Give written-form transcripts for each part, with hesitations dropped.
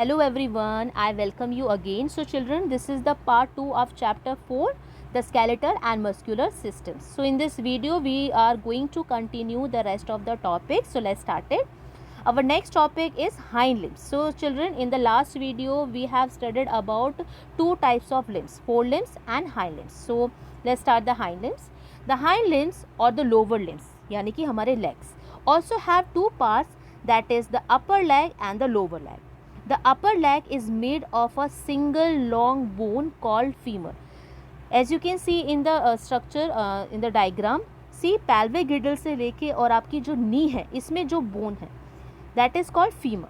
Hello everyone, I welcome you again. So children, this is the part 2 of chapter 4, the skeletal and muscular systems. So in this video, we are going to continue the rest of the topics. So let's start it. Our next topic is hind limbs. So children, in the last video, we have studied about two types of limbs, forelimbs and hind limbs. So let's start the hind limbs. The hind limbs or the lower limbs, यानी कि हमारे legs, also have two parts, that is the upper leg and the lower leg. The upper leg is made of a single long bone called femur. As you can see in the structure in the diagram, see pelvic girdle से लेके और आपकी जो नी है इसमें जो bone है that is called femur.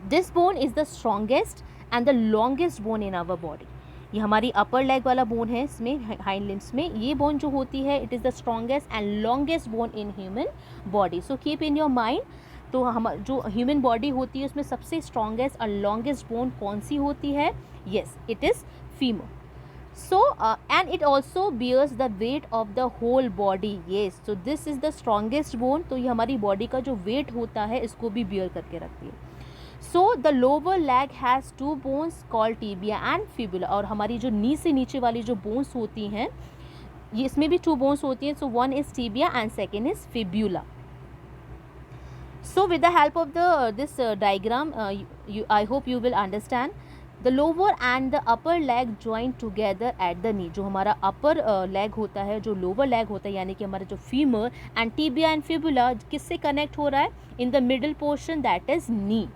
This bone is the strongest and the longest bone in our body. ये हमारी अपर लेग वाला बोन है, इसमें हाइंड लिम्स में ये बोन जो होती है it is the strongest and longest bone in human body. So keep in your mind, तो हम जो ह्यूमन बॉडी होती है उसमें सबसे स्ट्रॉन्गेस्ट और लॉन्गेस्ट बोन कौन सी होती है? Yes, it is femur. So and it also bears the weight of the whole body. Yes, so this is the strongest bone. तो ये हमारी बॉडी का जो वेट होता है इसको भी बियर करके रखती है. So the lower leg has two bones called tibia and fibula. और हमारी जो नी से नीचे वाली जो बोन्स होती हैं ये इसमें भी टू बोन्स होती हैं. So one is tibia and second is fibula. So with the help of this diagram, I hope you will understand. The lower and the upper leg join together at the knee. जो हमारा upper leg होता है, जो lower leg होता है, यानी कि हमारा जो femur and tibia and fibula किससे connect हो रहा है? In the middle portion, that is knee.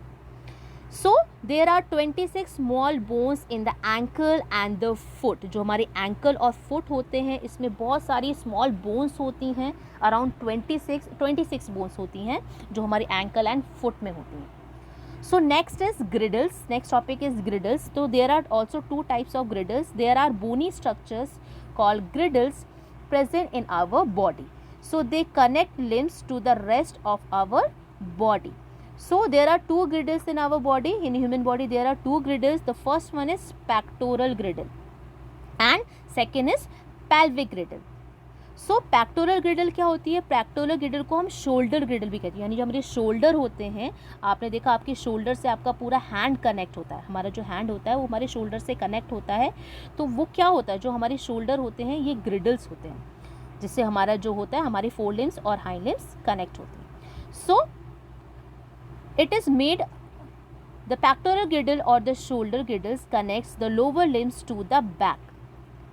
So there are 26 small bones in the ankle and the foot. जो हमारे ankle और foot होते हैं इसमें बहुत सारी small bones होती हैं, around 26 bones होती हैं जो हमारे ankle and foot में होती हैं. So next is girdles. Next topic is girdles. So there are also two types of girdles. There are bony structures called girdles present in our body. So they connect limbs to the rest of our body. So there are two girdles in our body. In human body there are two girdles. The first one is pectoral girdle and second is pelvic girdle. So pectoral girdle क्या होती है? Pectoral गिrdle को हम shoulder गिrdle भी कहते हैं, यानी जो हमारे शोल्डर होते हैं, आपने देखा आपके शोल्डर से आपका पूरा हैंड कनेक्ट होता है. हमारा जो हैंड होता है वो हमारे शोल्डर से कनेक्ट होता है. तो वो क्या होता है, जो हमारे शोल्डर होते हैं ये ग्रिडल्स होते हैं जिससे हमारा जो होता है हमारे फोर लिम्स और हाइंड लिम्स कनेक्ट होते हैं. So it is made the pectoral girdle और the shoulder girdles connects the lower limbs to the back,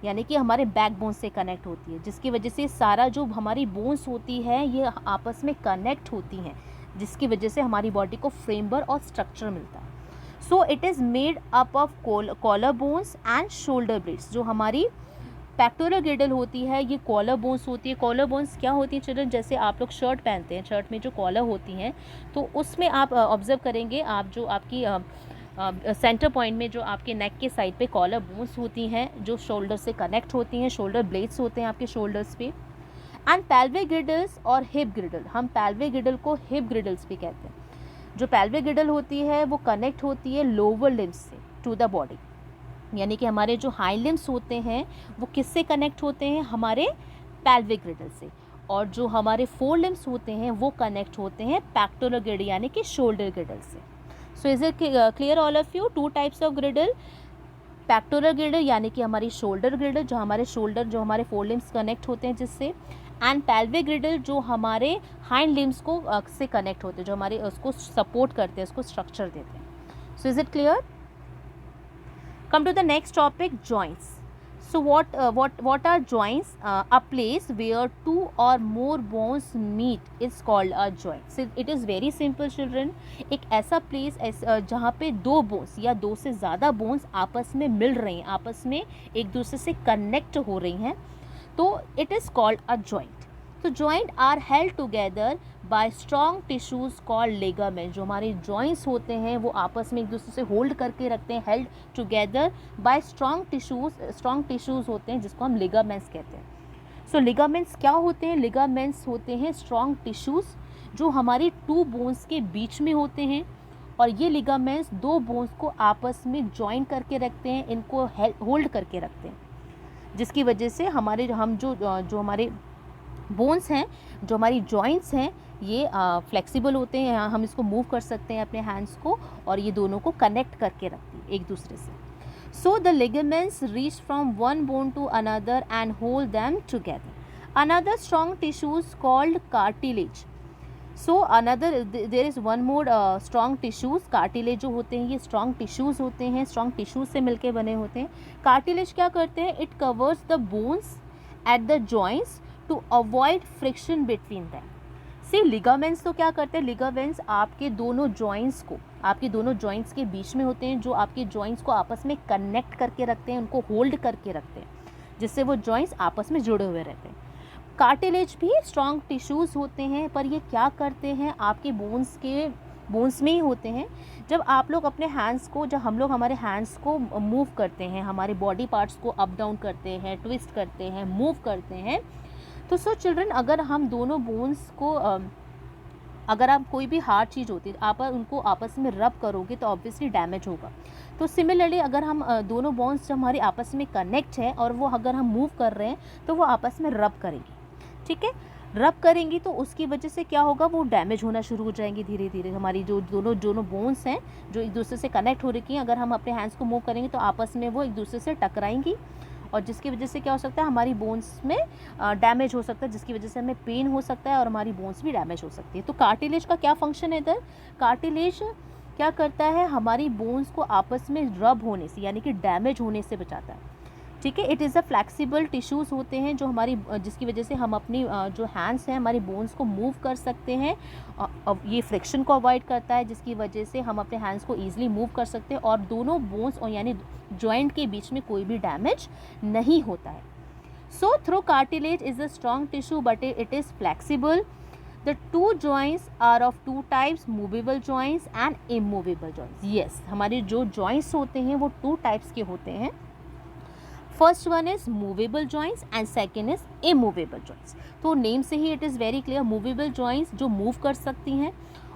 यानी कि हमारे बैक बोन से कनेक्ट होती है, जिसकी वजह से सारा जो हमारी बोन्स होती है ये आपस में कनेक्ट होती हैं, जिसकी वजह से हमारी बॉडी को फ्रेमवर्क और स्ट्रक्चर मिलता है. So it is made up of collar bones and shoulder blades. जो हमारी पैक्टोरल गिrdle होती है ये कॉलर बोन्स होती है. कॉलर बोन्स क्या होती है चिल्ड्रन? जैसे आप लोग शर्ट पहनते हैं, शर्ट में जो कॉलर होती हैं तो उसमें आप ऑब्जर्व करेंगे, आप जो आपकी सेंटर पॉइंट में जो आपके नेक के साइड पे कॉलर बोन्स होती हैं जो शोल्डर से कनेक्ट होती हैं, शोल्डर ब्लेड्स होते हैं आपके शोल्डर्स पे. एंड पेल्विक गिrdles और हिप गिrdle, हम पेल्विक गिrdle को हिप girdles भी कहते हैं. जो पेल्विक गिrdle होती है वो कनेक्ट होती है लोअर लिम्स से टू द बॉडी, यानी कि हमारे जो हाइंड लिम्स होते हैं वो किससे कनेक्ट होते हैं? हमारे पेल्विक girdle से. और जो हमारे फोर लिम्स होते हैं वो कनेक्ट होते हैं पैक्टोरल girdle यानी कि शोल्डर girdle से. सो is it clear all of you? Two types of girdle. Pectoral girdle यानी कि हमारी शोल्डर girdle, जो हमारे शोल्डर जो हमारे फोर लिम्स कनेक्ट होते हैं जिससे, एंड पेल्विक girdle जो हमारे हाइंड लिम्स को से कनेक्ट होते हैं, जो हमारे उसको सपोर्ट करते हैं, उसको स्ट्रक्चर देते हैं. So is it clear? Come to the next topic, joints. So what are joints? A place where two or more bones meet is called a joint. So it is very simple children. एक ऐसा place जहाँ पे दो bones या दो से ज़्यादा bones आपस में मिल रही हैं, आपस में एक दूसरे से connect हो रही हैं, तो it is called a joint. So joint are held together by strong tissues called ligament. जो हमारे joints होते हैं वो आपस में एक दूसरे से hold करके रखते हैं, held together by strong tissues होते हैं जिसको हम ligaments कहते हैं. So ligaments क्या होते हैं? ligaments होते हैं strong tissues जो हमारी two bones के बीच में होते हैं, और ये ligaments दो bones को आपस में join करके रखते हैं, इनको hold करके रखते हैं, जिसकी वजह से हमारे हम जो हमारे बोन्स हैं, जो हमारी जॉइंट्स हैं, ये फ्लेक्सिबल होते हैं, हम इसको मूव कर सकते हैं अपने हैंड्स को, और ये दोनों को कनेक्ट करके रखती है एक दूसरे से. So the ligaments reach from one bone to another and hold them together. Another strong tissues called cartilage. So another there is one more strong tissues. Cartilage जो होते हैं ये स्ट्रॉन्ग टिश्यूज होते हैं, स्ट्रॉन्ग टिश्यूज से मिलके बने होते हैं. कार्टिलेज क्या करते हैं? It covers the bones at the joints to avoid friction between them. See ligaments तो क्या करते हैं? लिगामेंट्स आपके दोनों जॉइंट्स को, आपके दोनों जॉइंट्स के बीच में होते हैं, जो आपके जॉइंट्स को आपस में कनेक्ट करके रखते हैं, उनको होल्ड करके रखते हैं, जिससे वो जॉइंट्स आपस में जुड़े हुए रहते हैं. कार्टिलेज भी स्ट्रॉन्ग टिश्यूज़ होते हैं, पर ये क्या करते हैं? आपके बोन्स में ही होते हैं. जब आप लोग अपने हैंड्स को, जब हम लोग हमारे हैंड्स को मूव करते हैं, हमारे बॉडी पार्ट्स को अप डाउन करते हैं, ट्विस्ट करते हैं, मूव करते हैं, तो सो चिल्ड्रन, अगर हम दोनों बोन्स को अगर आप कोई भी हार्ड चीज़ होती है आप उनको आपस में रब करोगे तो ऑब्वियसली डैमेज होगा. तो सिमिलरली अगर हम दोनों बोन्स जब हमारे आपस में कनेक्ट है और वो अगर हम मूव कर रहे हैं तो वो आपस में रब करेंगी. ठीक है, रब करेंगी तो उसकी वजह से क्या होगा? वो डैमेज होना शुरू हो जाएंगी धीरे धीरे. हमारी जो दोनों बोन्स हैं जो एक दूसरे से कनेक्ट हो रही हैं, अगर हम अपने हैंड्स को मूव करेंगे तो आपस में वो एक दूसरे से टकराएंगी, और जिसकी वजह से क्या हो सकता है? हमारी बोन्स में डैमेज हो सकता है, जिसकी वजह से हमें पेन हो सकता है और हमारी बोन्स भी डैमेज हो सकती है. तो कार्टिलेज का क्या फंक्शन है इधर? कार्टिलेज क्या करता है? हमारी बोन्स को आपस में रब होने से, यानी कि डैमेज होने से बचाता है. ठीक है, it is a flexible tissues होते हैं जो हमारी, जिसकी वजह से हम अपनी जो हैंड्स हैं हमारी बोन्स को मूव कर सकते हैं. ये फ्रिक्शन को अवॉइड करता है, जिसकी वजह से हम अपने हैंड्स को ईजिली मूव कर सकते हैं और दोनों बोन्स और यानी जॉइंट के बीच में कोई भी डैमेज नहीं होता है. So through cartilage is a strong tissue but it is flexible. The two joints are of two types, movable joints and immovable joints. Yes, हमारे जो joints होते हैं वो two types के होते हैं. First one is movable joints and second is immovable joints. तो name से ही it is very clear, movable joints जो मूव कर सकती हैं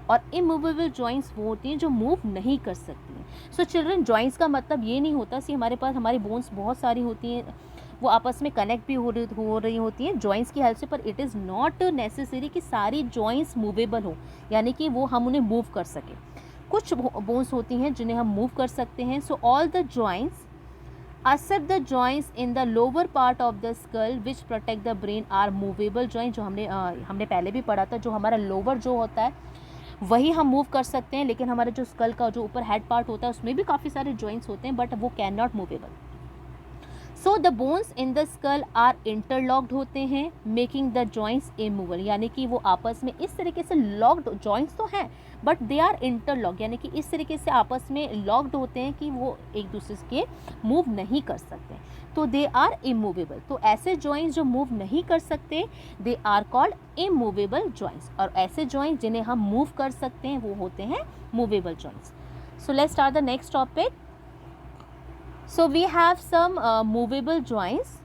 और इमूवेबल जॉइंट्स वो होती हैं जो मूव नहीं कर सकती हैं. सो चिल्ड्रन, जॉइंट्स का मतलब ये नहीं होता कि हमारे पास हमारी बोन्स बहुत सारी होती हैं, वो आपस में कनेक्ट भी हो रही होती हैं जॉइंट्स की हेल्प से, पर इट इज़ नॉट नेसेसरी कि सारी जॉइंट्स मूवेबल हो, यानी कि वो हम उन्हें मूव कर सकें. कुछ बोन्स होती हैं जिन्हें हम मूव कर सकते हैं. So all the joints except the joints in the lower part of the skull which protect the brain are movable joint. जो हमने पहले भी पढ़ा था, जो हमारा लोअर जो होता है वही हम मूव कर सकते हैं, लेकिन हमारा जो स्कल का जो ऊपर हेड पार्ट होता है उसमें भी काफ़ी सारे जॉइंट्स होते हैं, बट वो can not movable. So the bones in the skull are interlocked होते हैं, मेकिंग द जॉइंट्स इमूवेबल, यानी कि वो आपस में इस तरीके से लॉक्ड, जॉइंट्स तो हैं बट दे आर इंटरलॉक, यानी कि इस तरीके से आपस में लॉक्ड होते हैं कि वो एक दूसरे के मूव नहीं कर सकते, तो दे आर इमूवेबल. तो ऐसे जॉइंट्स जो मूव नहीं कर सकते they are called immovable joints, और ऐसे जॉइंट्स जिन्हें हम मूव कर सकते हैं वो होते हैं movable joints. So let's start the next topic. So we have some movable joints.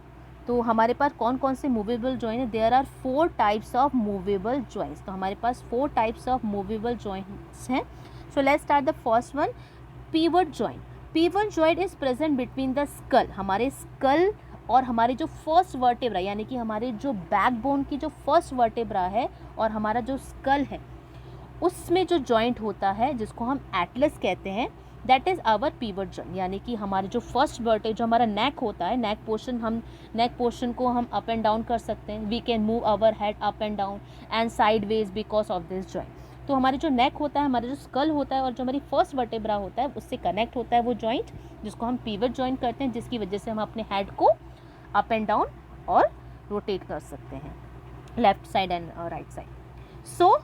तो हमारे पास कौन कौन से मूवेबल जॉइंट है? There are 4 types of movable joints. तो हमारे पास 4 टाइप्स ऑफ मूवेबल जॉइंट्स हैं. So let's start the first one, pivot joint. Pivot joint is present between the skull. हमारे स्कल और हमारे जो फर्स्ट वर्टेब्रा, यानी कि हमारे जो बैकबोन की जो फर्स्ट वर्टेब्रा है और हमारा जो स्कल है उसमें जो जॉइंट होता है जिसको हम एटलस कहते हैं, that is our pivot joint. यानी कि हमारे जो फर्स्ट वर्टेब्रा, जो हमारा नेक होता है, नेक पोर्शन को हम अप एंड डाउन कर सकते हैं. We can move our head up and down and sideways because of this joint. तो हमारे जो नेक होता है, हमारा जो स्कल होता है और जो हमारी फर्स्ट वर्टेब्रा होता है उससे कनेक्ट होता है वो जॉइंट, जिसको हम पीवट जॉइंट करते हैं, जिसकी वजह से हम अपने हेड को अप एंड डाउन और रोटेट कर सकते हैं left side and right side. So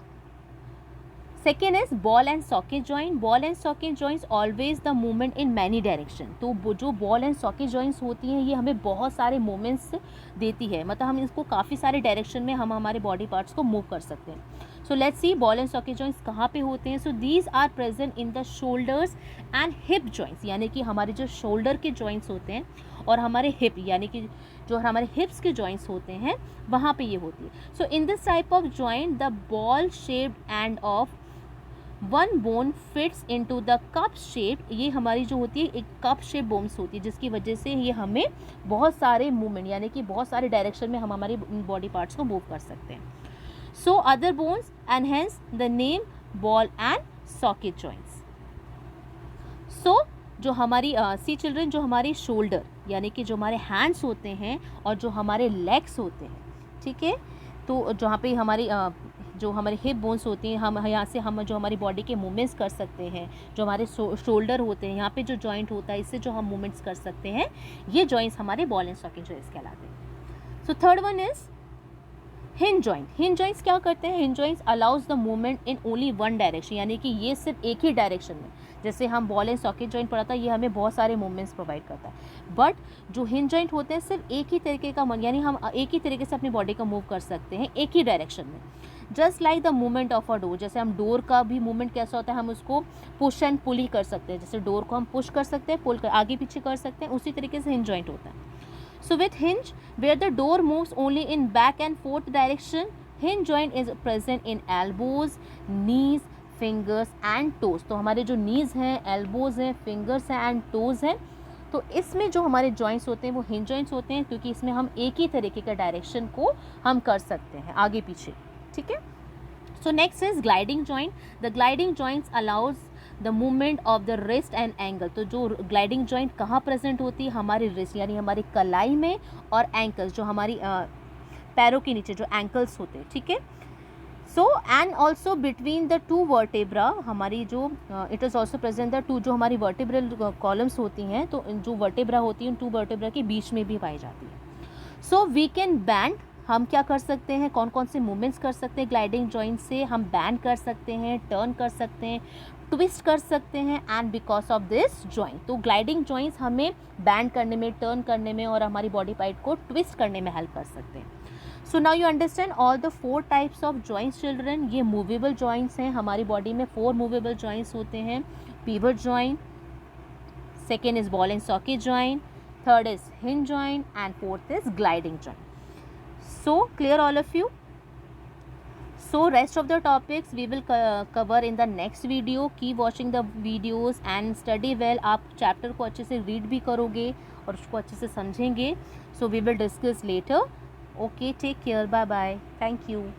second is ball and socket joint. Ball and socket joints always the movement in many direction. तो जो बॉल एंड सॉकेट जॉइंट्स होती हैं ये हमें बहुत सारे मूवमेंट्स देती है, मतलब हम इसको काफ़ी सारे डायरेक्शन में हम हमारे बॉडी पार्ट्स को मूव कर सकते हैं. So let's see ball and socket joints कहाँ पे होते हैं. So these are present in the shoulders and hip joints, यानी कि हमारे जो शोल्डर के जॉइंट्स होते हैं और हमारे हिप, यानी कि जो हमारे हिप्स के जॉइंट्स होते हैं वहाँ पे ये होती है. So in this type of joint the ball shaped end of one bone fits into the cup shape, ये हमारी जो होती है एक कप शेप बोन्स होती है, जिसकी वजह से ये हमें बहुत सारे मूवमेंट यानी कि बहुत सारे डायरेक्शन में हम हमारी बॉडी पार्ट्स को मूव कर सकते हैं. So other bones and hence the name ball and socket joints. So जो हमारी सी चिल्ड्रन, जो हमारी शोल्डर यानी कि जो हमारे हैंड्स होते हैं और जो हमारे लेग्स होते हैं, ठीक है, तो जहाँ पे हमारी जो हमारी हिप बोन्स होती हैं, हम यहाँ से हम जो हमारी बॉडी के मूवमेंट्स कर सकते हैं, जो हमारे शोल्डर होते हैं, यहाँ पे जो जॉइंट होता है इससे जो हम मूवमेंट्स कर सकते हैं, ये जॉइंट्स हमारे बॉल एंड सॉकेट जॉइंट्स कहलाते हैं. So third one is hinge joint. Hinge joints क्या करते हैं? Hinge joints allows the movement in only one direction, यानी कि ये सिर्फ एक ही डायरेक्शन में, जैसे हम बॉल एंड सॉकेट जॉइंट पढ़ा था, ये हमें बहुत सारे मूवमेंट्स प्रोवाइड करता है. बट जो हिंज जॉइंट होते हैं सिर्फ एक ही तरीके का यानी हम एक ही तरीके से अपनी बॉडी को मूव कर सकते हैं एक ही डायरेक्शन में. Just like the movement of a door, जैसे हम डोर का भी मूवमेंट कैसा होता है, हम उसको पुश एंड पुल ही कर सकते हैं. जैसे डोर को हम पुश कर सकते हैं, पुल कर आगे पीछे कर सकते हैं, उसी तरीके से हिंज जॉइंट होता है. So with hinge where the door moves only in back and forth direction, hinge joint is present in elbows, knees, fingers and toes. तो हमारे जो नीज हैं, एल्बोज हैं, फिंगर्स हैं एंड टोज हैं, तो इसमें जो हमारे जॉइंट्स होते हैं वो हिंज जॉइंट्स होते हैं, क्योंकि इसमें हम एक ही तरीके का डायरेक्शन को हम कर सकते हैं आगे पीछे. ठीक है. So next is gliding joint. The gliding joints allows the movement of the wrist and ankle. तो जो ग्लाइडिंग जॉइंट कहाँ प्रेजेंट होती है? हमारी रिस्ट यानी हमारी कलाई में, और एंकल्स जो हमारी पैरों के नीचे जो एंकल्स होते हैं. ठीक है. So and also between the two vertebra, हमारी जो it is also present the two, जो हमारी वर्टेब्रल कॉलम्स होती हैं, तो जो वर्टेब्रा होती हैं टू वर्टेब्रा के बीच में भी पाई जाती है. सो वी कैन बैंड, हम क्या कर सकते हैं, कौन कौन से मूवमेंट्स कर सकते हैं ग्लाइडिंग जॉइंट से? हम बैंड कर सकते हैं, टर्न कर सकते हैं, ट्विस्ट कर सकते हैं, and because of this joint. तो ग्लाइडिंग जॉइंट्स हमें बैंड करने में, टर्न करने में और हमारी बॉडी पार्ट को ट्विस्ट करने में हेल्प कर सकते हैं. So now you understand all the 4 types of joints children. ये मूवेबल जॉइंट्स हैं. हमारी बॉडी में 4 मूवेबल जॉइंट्स होते हैं. Pivot joint, second is ball and socket joint, third is hinge joint, and fourth is gliding joint. So clear all of you? So rest of the topics we will cover in the next video. Keep watching the videos and study well. आप chapter को अच्छे से read भी करोगे और उसको अच्छे से समझेंगे. So we will discuss later. Okay, take care. Bye bye. Thank you.